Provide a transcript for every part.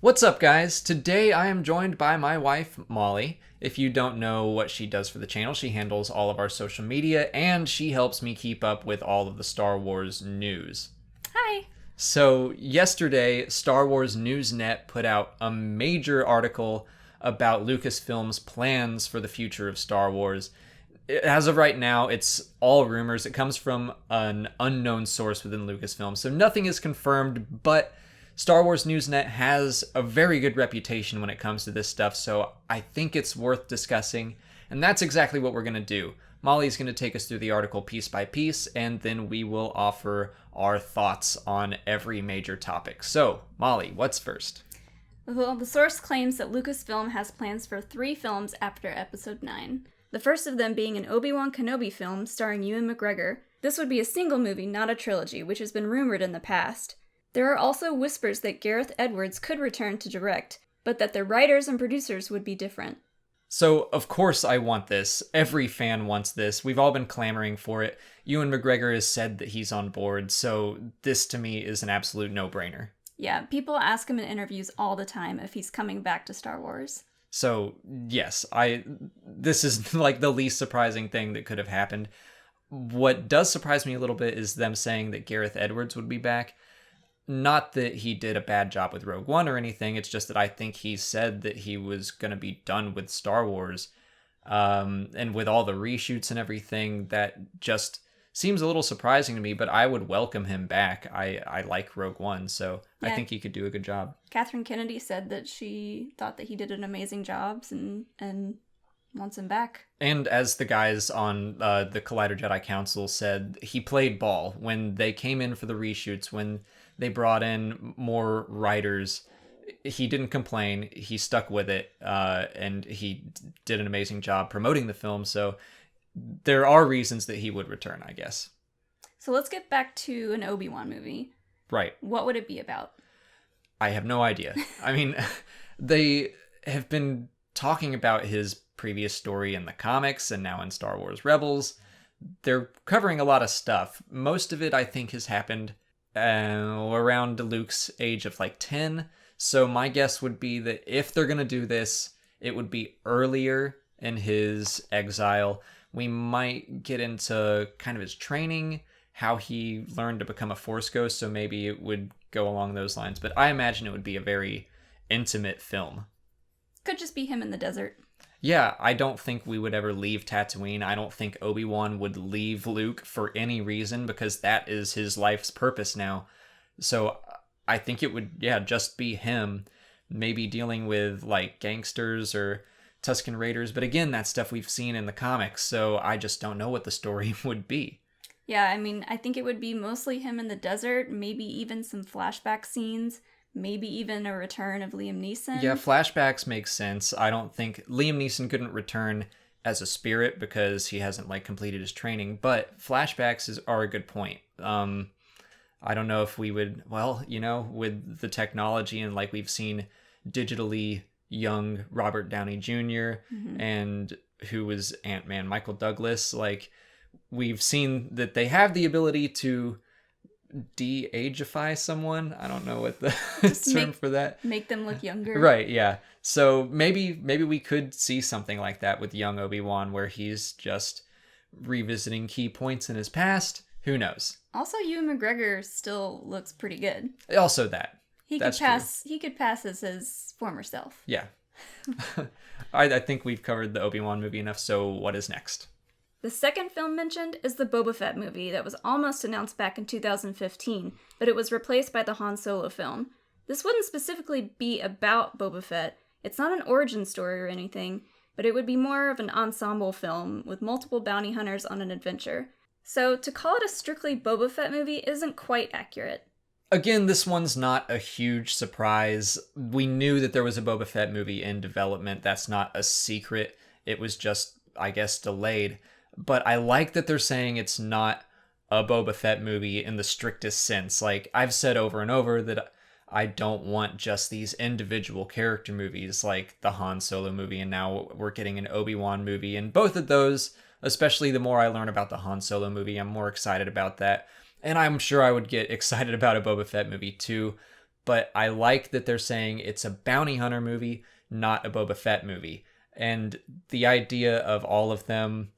What's up, guys? Today I am joined by my wife, Molly. If you don't know what she does for the channel, she handles all of our social media and she helps me keep up with all of the Star Wars news. Hi. So, yesterday, Star Wars Newsnet put out a major article about Lucasfilm's plans for the future of Star Wars. As of right now, it's all rumors. It comes from an unknown source within Lucasfilm, so nothing is confirmed, but Star Wars Newsnet has a very good reputation when it comes to this stuff, so I think it's worth discussing, and that's exactly what we're going to do. Molly's going to take us through the article piece by piece, and then we will offer our thoughts on every major topic. So, Molly, what's first? Well, the source claims that Lucasfilm has plans for 3 films after Episode 9. The first of them being an Obi-Wan Kenobi film starring Ewan McGregor. This would be a single movie, not a trilogy, which has been rumored in the past. There are also whispers that Gareth Edwards could return to direct, but that the writers and producers would be different. So, of course I want this. Every fan wants this. We've all been clamoring for it. Ewan McGregor has said that he's on board, so this to me is an absolute no-brainer. Yeah, people ask him in interviews all the time if he's coming back to Star Wars. So, yes, this is like the least surprising thing that could have happened. What does surprise me a little bit is them saying that Gareth Edwards would be back. Not that he did a bad job with Rogue One or anything, it's just that I think he said that he was going to be done with Star Wars. And with all the reshoots and everything, that just seems a little surprising to me, but I would welcome him back. I like Rogue One, so yeah. I think he could do a good job. Catherine Kennedy said that she thought that he did an amazing job and wants him back. And as the guys on the Collider Jedi Council said, he played ball. When they came in for the reshoots, when they brought in more writers, he didn't complain. He stuck with it, and he did an amazing job promoting the film. So there are reasons that he would return, I guess. So let's get back to an Obi-Wan movie. Right. What would it be about? I have no idea. I mean, they have been talking about his previous story in the comics and now in Star Wars Rebels. They're covering a lot of stuff. Most of it, I think, has happened around Luke's age of like 10. So my guess would be that if they're going to do this, it would be earlier in his exile. We might get into kind of his training, how he learned to become a Force ghost, so maybe it would go along those lines. But I imagine it would be a very intimate film. Could just be him in the desert. Yeah, I don't think we would ever leave Tatooine. I don't think Obi-Wan would leave Luke for any reason, because that is his life's purpose now. So I think it would, just be him, maybe dealing with like gangsters or Tusken Raiders. But again, that's stuff we've seen in the comics, so I just don't know what the story would be. Yeah, I mean, I think it would be mostly him in the desert, maybe even some flashback scenes. Maybe even a return of Liam Neeson. Yeah, flashbacks make sense. I don't think Liam Neeson couldn't return as a spirit because he hasn't like completed his training, but flashbacks are a good point. I don't know if we would, with the technology and like we've seen digitally young Robert Downey Jr. And who was Ant-Man, Michael Douglas, like we've seen that they have the ability to de-ageify someone. I don't know what the term for that. Make them look younger. Right, yeah. So maybe we could see something like that with young Obi-Wan where he's just revisiting key points in his past. Who knows? Also, Ewan McGregor still looks pretty good. Also that. He could pass as his former self. Yeah. I think we've covered the Obi-Wan movie enough, so what is next? The second film mentioned is the Boba Fett movie that was almost announced back in 2015, but it was replaced by the Han Solo film. This wouldn't specifically be about Boba Fett. It's not an origin story or anything, but it would be more of an ensemble film with multiple bounty hunters on an adventure. So to call it a strictly Boba Fett movie isn't quite accurate. Again, this one's not a huge surprise. We knew that there was a Boba Fett movie in development. That's not a secret. It was just, I guess, delayed. But I like that they're saying it's not a Boba Fett movie in the strictest sense. Like, I've said over and over that I don't want just these individual character movies like the Han Solo movie, and now we're getting an Obi-Wan movie. And both of those, especially the more I learn about the Han Solo movie, I'm more excited about that. And I'm sure I would get excited about a Boba Fett movie too. but I like that they're saying it's a bounty hunter movie, not a Boba Fett movie. And the idea of all of them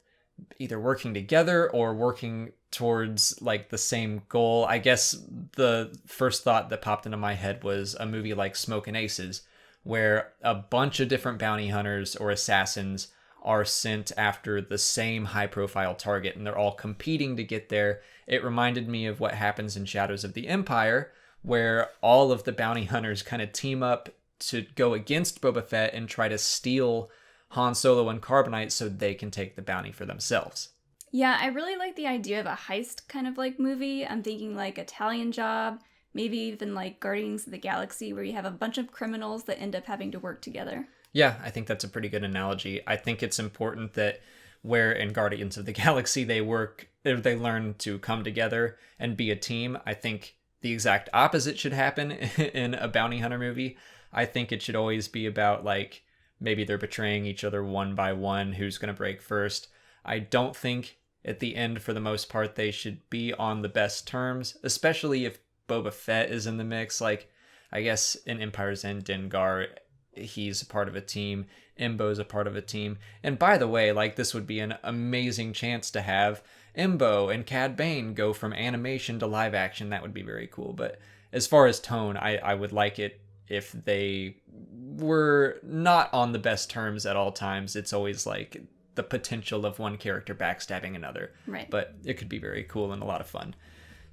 either working together or working towards like the same goal. I guess the first thought that popped into my head was a movie like Smokin' Aces, where a bunch of different bounty hunters or assassins are sent after the same high profile target and they're all competing to get there. It reminded me of what happens in Shadows of the Empire, where all of the bounty hunters kind of team up to go against Boba Fett and try to steal Han Solo and Carbonite so they can take the bounty for themselves. Yeah, I really like the idea of a heist kind of like movie. I'm thinking like Italian Job, maybe even like Guardians of the Galaxy, where you have a bunch of criminals that end up having to work together. Yeah, I think that's a pretty good analogy. I think it's important that where in Guardians of the Galaxy they learn to come together and be a team. I think the exact opposite should happen in a bounty hunter movie. I think it should always be about like maybe they're betraying each other one by one, who's going to break first. I don't think at the end, for the most part, they should be on the best terms, especially if Boba Fett is in the mix. Like, I guess in Empire's End, Dengar, he's a part of a team. Embo's a part of a team. And by the way, like, this would be an amazing chance to have Embo and Cad Bane go from animation to live action. That would be very cool. But as far as tone, I would like it if they were not on the best terms at all times. It's always like the potential of one character backstabbing another. Right. But it could be very cool and a lot of fun.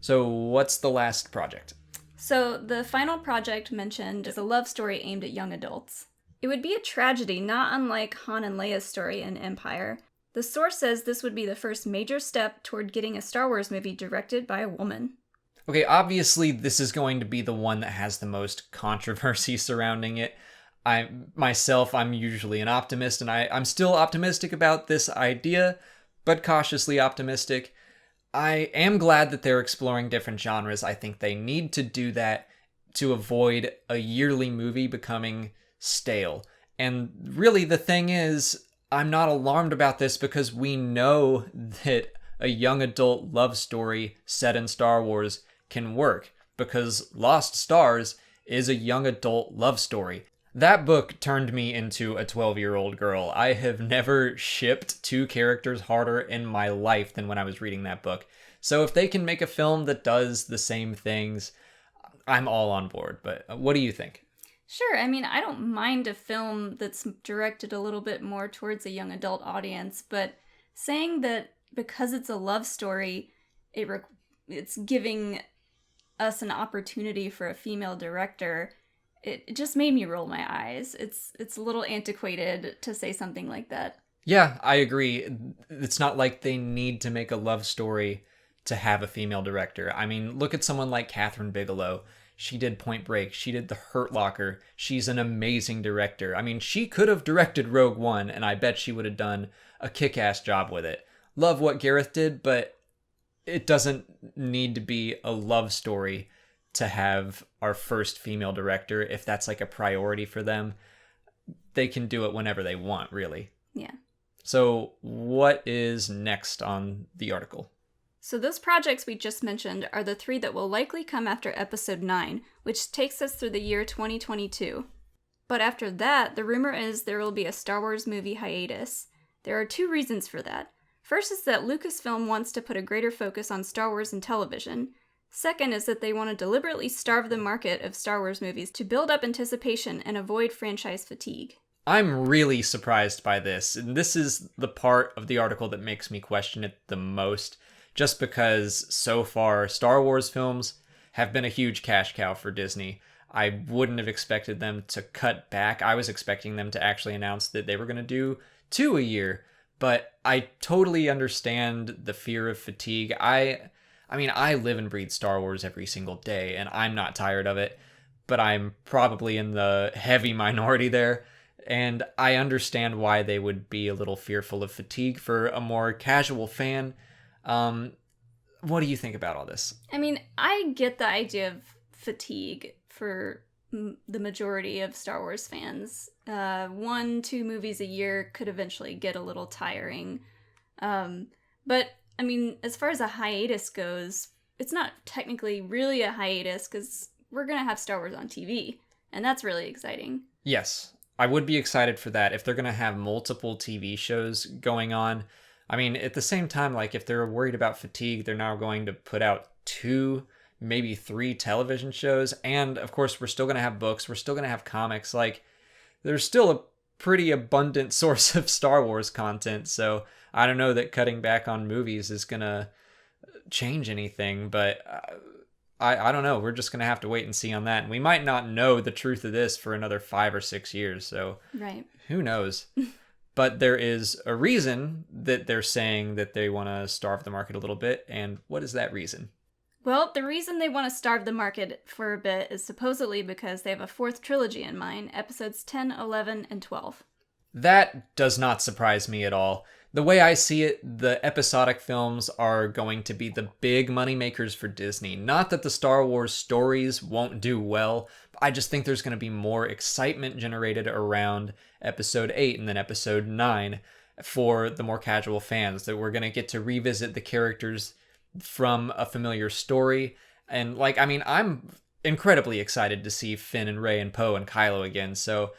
So what's the last project? So the final project mentioned is a love story aimed at young adults. It would be a tragedy, not unlike Han and Leia's story in Empire. The source says this would be the first major step toward getting a Star Wars movie directed by a woman. Okay, obviously this is going to be the one that has the most controversy surrounding it. I'm usually an optimist, and I'm still optimistic about this idea, but cautiously optimistic. I am glad that they're exploring different genres. I think they need to do that to avoid a yearly movie becoming stale. And really the thing is, I'm not alarmed about this because we know that a young adult love story set in Star Wars can work, because Lost Stars is a young adult love story. That book turned me into a 12-year-old girl. I have never shipped two characters harder in my life than when I was reading that book. So if they can make a film that does the same things, I'm all on board. But what do you think? Sure, I mean, I don't mind a film that's directed a little bit more towards a young adult audience, but saying that because it's a love story, it's giving us an opportunity for a female director, it just made me roll my eyes. It's a little antiquated to say something like that. Yeah, I agree. It's not like they need to make a love story to have a female director. I mean, look at someone like Catherine Bigelow. She did Point Break. She did The Hurt Locker. She's an amazing director. I mean, she could have directed Rogue One, and I bet she would have done a kick-ass job with it. Love what Gareth did, but it doesn't need to be a love story to have our first female director. If that's like a priority for them, they can do it whenever they want, really. Yeah. So what is next on the article? So those projects we just mentioned are the three that will likely come after episode 9, which takes us through the year 2022. But after that, the rumor is there will be a Star Wars movie hiatus. There are two reasons for that. First is that Lucasfilm wants to put a greater focus on Star Wars and television. Second is that they want to deliberately starve the market of Star Wars movies to build up anticipation and avoid franchise fatigue. I'm really surprised by this, and this is the part of the article that makes me question it the most, just because so far Star Wars films have been a huge cash cow for Disney. I wouldn't have expected them to cut back. I was expecting them to actually announce that they were going to do 2 a year, but I totally understand the fear of fatigue. I mean, I live and breathe Star Wars every single day, and I'm not tired of it, but I'm probably in the heavy minority there, and I understand why they would be a little fearful of fatigue for a more casual fan. What do you think about all this? I mean, I get the idea of fatigue for the majority of Star Wars fans. 1-2 movies a year could eventually get a little tiring. But, I mean, as far as a hiatus goes, it's not technically really a hiatus because we're going to have Star Wars on TV. And that's really exciting. Yes, I would be excited for that if they're going to have multiple TV shows going on. I mean, at the same time, like if they're worried about fatigue, they're now going to put out 2, maybe 3 television shows. And of course, we're still going to have books. We're still going to have comics. Like there's still a pretty abundant source of Star Wars content. So I don't know that cutting back on movies is going to change anything, but I don't know. We're just going to have to wait and see on that. And we might not know the truth of this for another 5 or 6 years. So right. Who knows? But there is a reason that they're saying that they want to starve the market a little bit. And what is that reason? Well, the reason they want to starve the market for a bit is supposedly because they have a 4th trilogy in mind, episodes 10, 11, and 12. That does not surprise me at all. The way I see it, the episodic films are going to be the big moneymakers for Disney. Not that the Star Wars stories won't do well, I just think there's going to be more excitement generated around episode 8 and then episode 9 for the more casual fans, that we're going to get to revisit the characters from a familiar story. And like, I mean, I'm incredibly excited to see Finn and Rey and Poe and Kylo again, so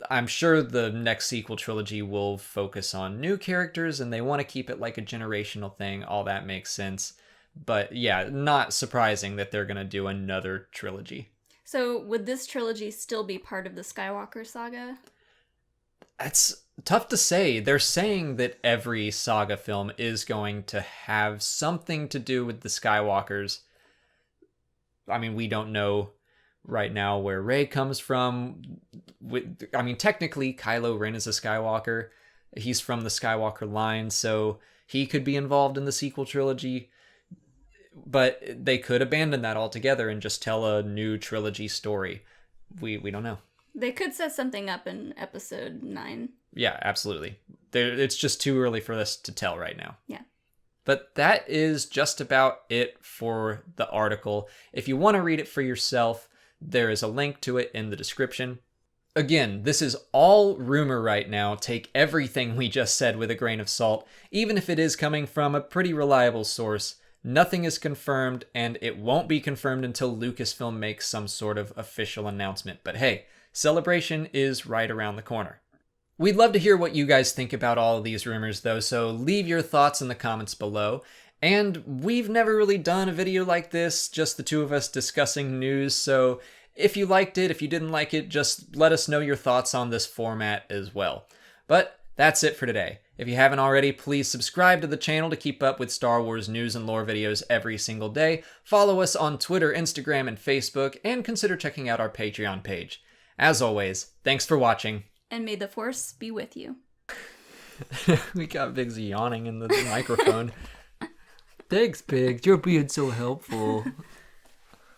I'm sure the next sequel trilogy will focus on new characters and they want to keep it like a generational thing. All that makes sense. But yeah, not surprising that they're going to do another trilogy. So would this trilogy still be part of the Skywalker saga? That's tough to say. They're saying that every saga film is going to have something to do with the Skywalkers. I mean, we don't know right now where Rey comes from. I mean, technically, Kylo Ren is a Skywalker. He's from the Skywalker line, so he could be involved in the sequel trilogy. But they could abandon that altogether and just tell a new trilogy story. We don't know. They could set something up in episode 9. Yeah, absolutely. It's just too early for us to tell right now. Yeah. But that is just about it for the article. If you want to read it for yourself, there is a link to it in the description. Again, this is all rumor right now. Take everything we just said with a grain of salt, even if it is coming from a pretty reliable source. Nothing is confirmed, and it won't be confirmed until Lucasfilm makes some sort of official announcement. But hey, Celebration is right around the corner. We'd love to hear what you guys think about all of these rumors, though, so leave your thoughts in the comments below. And we've never really done a video like this, just the two of us discussing news, so if you liked it, if you didn't like it, just let us know your thoughts on this format as well. But that's it for today. If you haven't already, please subscribe to the channel to keep up with Star Wars news and lore videos every single day. Follow us on Twitter, Instagram, and Facebook, and consider checking out our Patreon page. As always, thanks for watching. And may the Force be with you. We got Biggs yawning in the microphone. Thanks, Biggs. You're being so helpful.